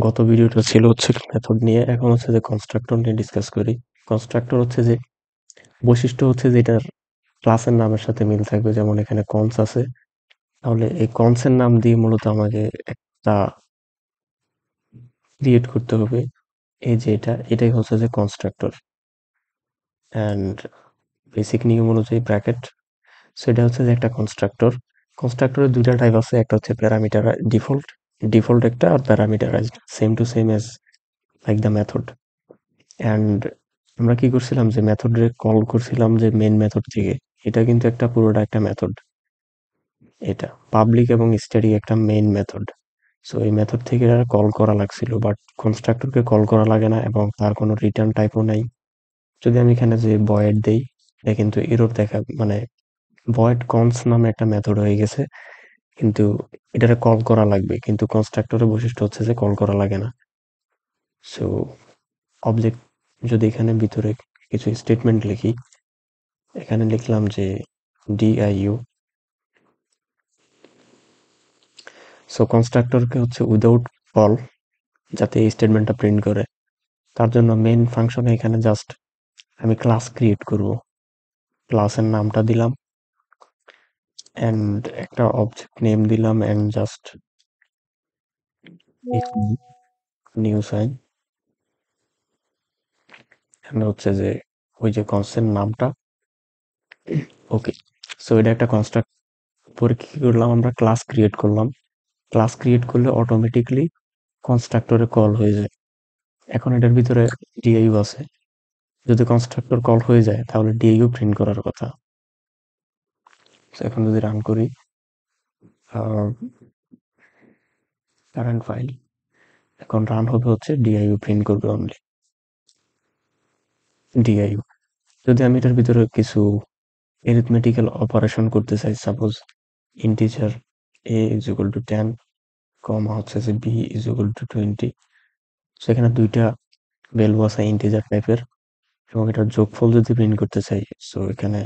গত ভিডিওটা ছিল হচ্ছে মেথড নিয়ে, এখন হচ্ছে যে কনস্ট্রাক্টর নিয়ে ডিসকাস করি। কনস্ট্রাক্টর হচ্ছে যে বৈশিষ্ট্য হচ্ছে যে এটার ক্লাসের নামের সাথে মিল থাকবে। যেমন এখানে কনস আছে, তাহলে এই কনসের নাম দিয়ে মূলত আমাকে একটা ক্রিয়েট করতে হবে। এই যে এটাই হচ্ছে যে কনস্ট্রাক্টর। অ্যান্ড বেসিক নিয়ম অনুযায়ী ব্র্যাকেট, সেটা হচ্ছে যে একটা কনস্ট্রাক্টর। কনস্ট্রাক্টরের দুইটা টাইপ আছে, একটা হচ্ছে প্যারামিটার ডিফল্ট, ডিফল্ট একটা, আর parameterized, same to same as like the method. And আমরা কি করছিলাম যে মেথডে কল করছিলাম যে মেন মেথড থেকে। এটা কিন্তু একটা পুরোটা একটা মেথড। এটা পাবলিক এবং স্ট্যাটিক একটা মেইন মেথড। সো এই মেথড থেকে এটা কল করা লাগছিল, বাট কনস্ট্রাক্টরকে কল করা লাগে না এবং তার কোনো রিটার্ন টাইপও নাই। যদি আমি এখানে যে ভয়েড দেই, এটা কিন্তু এরর দেখা, মানে ভয়েড কনস নামে একটা মেথড হয়ে গেছে, কিন্তু এটাকে কল করা লাগবে, কিন্তু কনস্ট্রাক্টরের বৈশিষ্ট্য হচ্ছে যে কল করা লাগে না। সো অবজেক্ট, যদি এখানে ভিতরে কিছু স্টেটমেন্ট লিখি, এখানে লিখলাম যে diu, সো কনস্ট্রাক্টরকে হচ্ছে উইদাউট কল, যাতে এই স্টেটমেন্টটা প্রিন্ট করে, তার জন্য মেইন ফাংশনে এখানে জাস্ট আমি ক্লাস ক্রিয়েট করব। ক্লাসের নামটা দিলাম এন্ড একটা অবজেক্ট নেম দিলাম এন্ড জাস্ট নিউ সাইন, এখানে হচ্ছে যে ওই যে কনসেপ্ট নামটা। ওকে, সো এটা একটা কনস্ট্রাক্ট। পরে কি করলাম, আমরা ক্লাস ক্রিয়েট করলাম। ক্লাস ক্রিয়েট করলে অটোমেটিকলি কনস্ট্রাক্টরে কল হয়ে যায়। এখন এটার ভিতরে ডিআইউ আছে, যদি কনস্ট্রাক্টর কল হয়ে যায় তাহলে ডিআইউ প্রিন্ট করার কথা। তো এখন যদি রান করি, কারেন্ট ফাইল, এখন রান হবে হচ্ছে ডিআইউ প্রিন্ট করবে অনলি ডিআইউ। যদি আমি এটার ভিতরে কিছু এরিথমেটিক্যাল অপারেশন করতে চাই, suppose integer a is equal to 10, কমা হচ্ছে যে b ইজ ইকুয়াল টু 20, সেখানে দুইটা ভ্যালু আছে ইন্টিজার টাইপের, এবং এটার যোগফল যদি প্রিন্ট করতে চাই, সো এখানে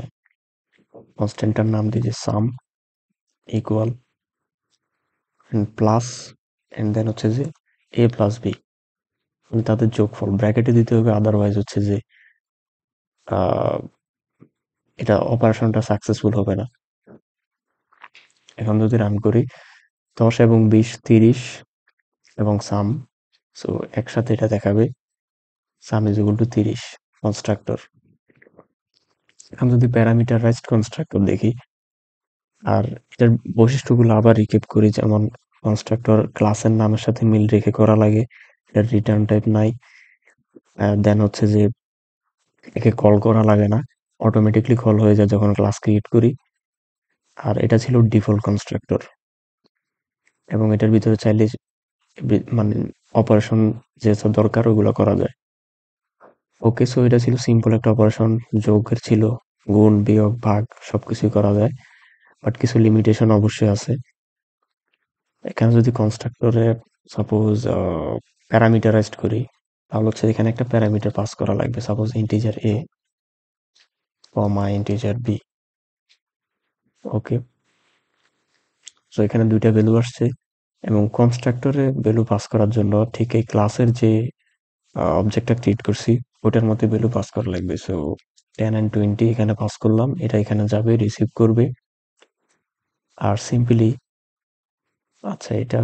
কনস্ট্যান্টটার নাম দিয়ে যে sum equal plus and then হচ্ছে যে a প্লাস b, মানে তাদের যোগফল ব্র্যাকেটে দিতে হবে, আদারওয়াইজ হচ্ছে যে এটা অপারেশনটা সাকসেসফুল হবে না। এখন যদি রান করি, 10 এবং 20 30 এবং সাম, সো একসাথে এটা দেখাবে সাম ইজ ইকুয়াল টু 30 কনস্ট্রাক্টর। এখন যদি প্যারামিটারাইজড কনস্ট্রাক্টর দেখি, আর এটার বৈশিষ্ট্যগুলো আবার রিকেপ করি, যেমন কনস্ট্রাক্টর ক্লাসের নামের সাথে মিল রেখে করা লাগে, এটার রিটার্ন টাইপ নাই, দেন হচ্ছে যে একে কল করা লাগে না, অটোমেটিকলি কল হয়ে যায় যখন ক্লাস ক্রিয়েট করি। আর এটা ছিল ডিফল্ট কনস্ট্রাক্টর, এবং এটার ভিতরে চাইলে মানে অপারেশন যেসব দরকার ওগুলো করা যায়। ওকে, সো এটা ছিল সিম্পল একটা অপারেশন, যোগের ছিল, গুণ বিয়োগ ভাগ সবকিছুই করা যায়, বাট কিছু লিমিটেশন অবশ্যই আছে। এখানে যদি কনস্ট্রাক্টরে সাপোজ প্যারামিটারাইজড করি, তাহলে হচ্ছে এখানে একটা প্যারামিটার পাস করা লাগবে, suppose integer a comma integer b। Okay, so এখানে দুইটা ভ্যালু আসছে, এবং কনস্ট্রাক্টরে ভ্যালু পাস করার জন্য ঠিক এই ক্লাসের যে অবজেক্টটা ক্রিয়েট করছি ওটার মধ্যে ভ্যালু পাস করা লাগবে। সো 10 and 20 এখানে পাস করলাম, এটা এখানে যাবে, রিসিভ করবে। আর সিম্পলি, আচ্ছা, এটা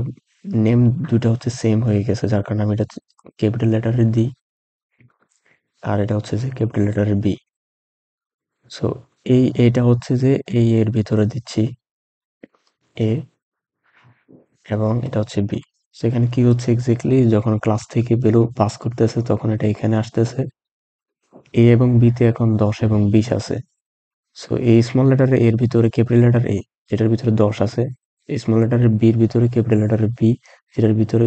নেম দুটো হচ্ছে সেম হয়ে গেছে, যার কারণে আমি এটা ক্যাপিটাল লেটারে দিই, আর এটা হচ্ছে যে ক্যাপিটাল লেটারে বি। সো এটা হচ্ছে যে এই এর ভিতরে দিচ্ছি এ, এবং এটা হচ্ছে বি। সেখানে কি হচ্ছে এক্স্যাক্টলি, যখন ক্লাস থেকে ভ্যালু পাস করতেছে তখন এটা এখানে আসতেছে। এ এবং বি তে এখন 10 এবং 20 আছে। সো এই স্মল লেটারে এর ভিতরে ক্যাপিটাল লেটার এ, যেটার ভিতরে 10 আছে, স্মল লেটারের বি এর ভিতরে ক্যাপিটাল লেটারের বি, যেটার ভিতরে,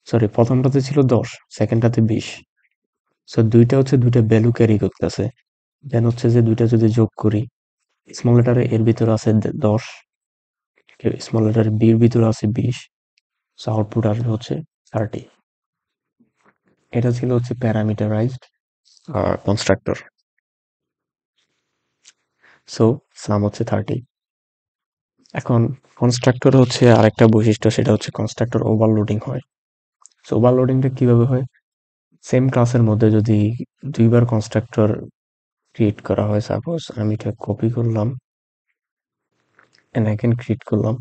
সরি, প্রথমটাতে ছিল 10, সেকেন্ডটাতে 20। সো দুইটা হচ্ছে দুইটা ভ্যালু ক্যারি করতেছে। দেন হচ্ছে যে দুইটা যদি যোগ করি, স্মল লেটারে এর ভিতরে আছে 10, স্মল লেটারে বি এর ভিতরে আছে 20, সো আউটপুট আসবে হচ্ছে 30। এটা ছিল হচ্ছে প্যারামিটারাইজড কনস্ট্রাক্টর। সো সাম হচ্ছে 30। এখন কনস্ট্রাক্টর হচ্ছে আরেকটা বৈশিষ্ট্য, সেটা হচ্ছে কনস্ট্রাক্টর ওভারলোডিং হয়। সো ওভারলোডিংটা কিভাবে হয়? সেম ক্লাসের মধ্যে যদি দুইবার কনস্ট্রাক্টর ক্রিয়েট করা হয়, সাপোজ আমি এটা কপি করলাম এন্ড এগেন ক্রিয়েট করলাম,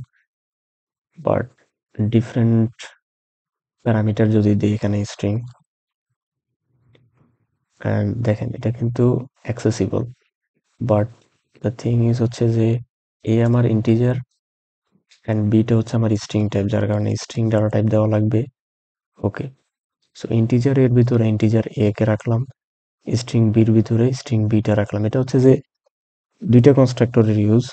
বাট ডিফারেন্ট প্যারামিটার যদি দিই এখানে স্ট্রিং, অ্যান্ড দেখেন এটা কিন্তু accessible, but the thing is হচ্ছে যে এ আমার ইন্টিজার অ্যান্ড বিটা হচ্ছে আমার স্ট্রিং টাইপ, যার কারণে স্ট্রিং ডাটা টাইপ দেওয়া লাগবে। ওকে, সো ইন্টিজার এর ভিতরে ইন্টিজার এ কে রাখলাম, স্ট্রিং বির ভিতরে স্ট্রিং বিটা রাখলাম। এটা হচ্ছে যে দুইটা কনস্ট্রাক্টরের ইউজ।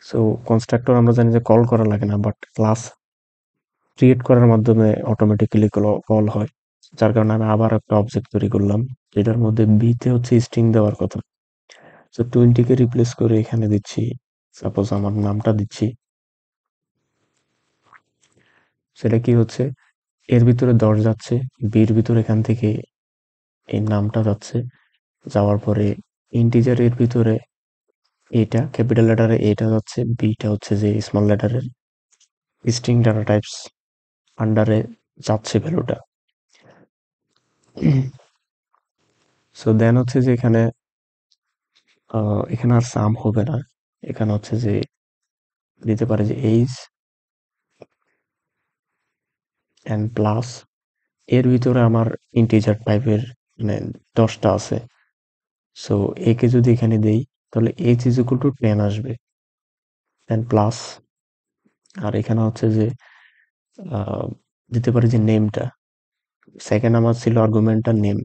সো কনস্ট্রাক্টর আমরা জানি যে কল করা লাগে না, বাট ক্লাস ক্রিয়েট করার মাধ্যমে অটোমেটিক্যালি কল হয়, যার কারণে আমি আবার একটা অবজেক্ট তৈরি করলাম যেটার মধ্যে বিতে হচ্ছে স্ট্রিং দেওয়ার কথা। সো 20 কে রিপ্লেস করে এখানে দিচ্ছি, সাপোজ আমার নামটা দিচ্ছি। সেটা কি হচ্ছে, এর ভিতরে 10 যাচ্ছে, বির ভিতরে এখান থেকে এই নামটা যাচ্ছে, যাওয়ার পরে ইন্টিজার এর ভিতরে এটা ক্যাপিটাল লেটারে এটা যাচ্ছে, বিটা হচ্ছে যে স্মল লেটারের স্ট্রিং ডাটা টাইপস আন্ডারে যাচ্ছে ভ্যালুটা। সো দেন হচ্ছে যে এখানে আর সাম হবে না, এখানে হচ্ছে যে দিতে পারে যে এইজ অ্যান্ড প্লাস, এর ভিতরে আমার ইন্টিজার টাইপের মানে 10টা আছে। সো একে যদি এখানে দেই তাহলে এইচ ইজ ইকুয়াল টু 10 আসবে, দেন প্লাস, আর এখানে হচ্ছে যে আহ, দিতে পারি যে নেমটা, সেকেন্ড আমার ছিল আর্গুমেন্টটা নেম,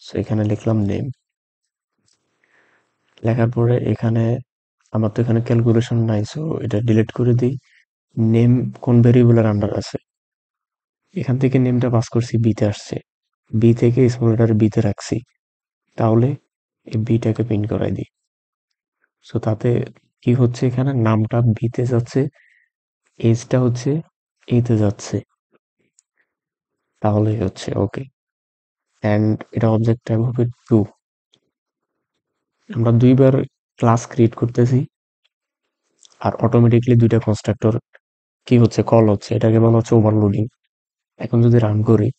সো এখানে লিখলাম নেম। লেখার পরে এখানে আমার তো এখানে ক্যালকুলেশন নাই, সো এটা ডিলিট করে দিই। নেম কোন ভেরিয়েবলের আন্ডার আছে, এখান থেকে নেমটা পাস করছি, বিতে আসছে, বি থেকে স্মল লেটার বিতে রাখছি, তাহলে এই বিটাকে প্রিন্ট করাই দিই। সো তাতে কি হচ্ছে, এখানে নামটা বিতে যাচ্ছে, এজটা হচ্ছে এতে যাচ্ছে, তাহলেই হচ্ছে ওকে। অ্যান্ড এটা অবজেক্ট টাইপ হবে টু। আমরা দুইবার ক্লাস ক্রিয়েট করতেছি আর অটোমেটিকলি দুইটা কনস্ট্রাক্টর কি হচ্ছে, কল হচ্ছে, এটাকে বলা হচ্ছে ওভারলোডিং। এখন যদি রান করি,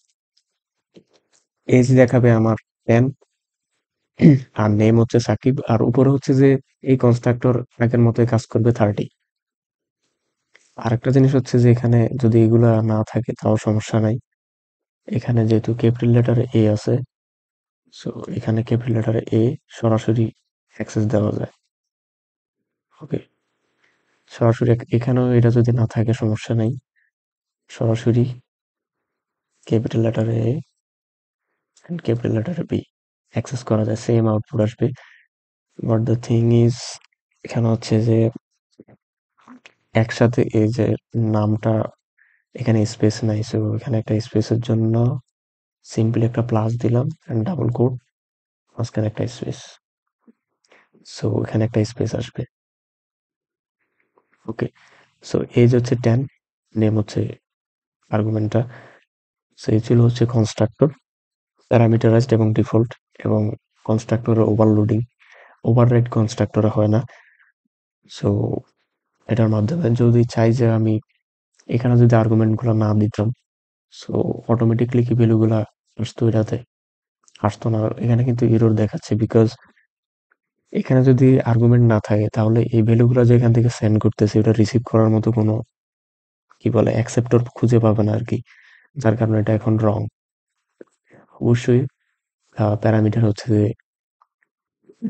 এজ দেখাবে আমার 10 আর নেম হচ্ছে সাকিব, আর উপরে হচ্ছে যে এই কনস্ট্রাক্টর আগের মতোই কাজ করবে 30। আরেকটা জিনিস হচ্ছে যে এখানে যদি এগুলা না থাকে তাও সমস্যা নাই, এখানে যেহেতু ক্যাপিটাল লেটারে এ আছে, সো এখানে ক্যাপিটাল লেটারে এ সরাসরি অ্যাক্সেস দেওয়া যায়। ওকে, সরাসরি এখানেও এটা যদি না থাকে সমস্যা নেই, সরাসরি ক্যাপিটাল লেটারে এ এন্ড ক্যাপিটাল লেটারে বি অ্যাক্সেস করা যায়, সেম আউটপুট আসবে। বাট দ্য থিং ইজ, এখানে হচ্ছে যে একসাথে এই যে নামটা, এখানে স্পেস নাই, সো এখানে একটা স্পেসের জন্য সিম্পলি একটা প্লাস দিলাম এন্ড ডাবল কোট, মাঝখানে একটা স্পেস, সো এখানে একটা স্পেস আসবে। ওকে, সো এজ হচ্ছে 10, নেম হচ্ছে আর্গুমেন্টটা, সো এই ছিল হচ্ছে কনস্ট্রাক্টর, প্যারামিটারাইজড এবং ডিফল্ট, এবং কনস্ট্রাক্টরের ওভারলোডিং, ওভাররাইড কনস্ট্রাক্টরে হয় না। সো এটার মাধ্যমে যদি চাই যে আমি এখানে যদি আর্গুমেন্ট গুলো না দিতাম, সো অটোমেটিকলি কি ভ্যালু গুলা আসতো, এটাতে আসতো না। এখানে কিন্তু এরর দেখাচ্ছে, বিকজ এখানে যদি আর্গুমেন্ট না থাকে তাহলে এই ভ্যালু গুলা যে এখান থেকে সেন্ড করতেছে ওটা রিসিভ করার মতো কোনো কি বলে অ্যাকসেপ্টর খুঁজে পাবে না আর কি, যার কারণে এটা এখন রং। অবশ্যই প্যারামিটার হচ্ছে যে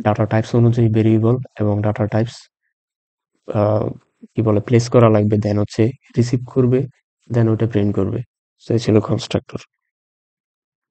ডাটা টাইপস অনুযায়ী ভেরিয়েবল এবং ডাটা টাইপস কি বলে প্লেস করা লাগবে, দেন হচ্ছে রিসিভ করবে, দেন ওটা প্রিন্ট করবে। তো এই ছিল কনস্ট্রাক্টর।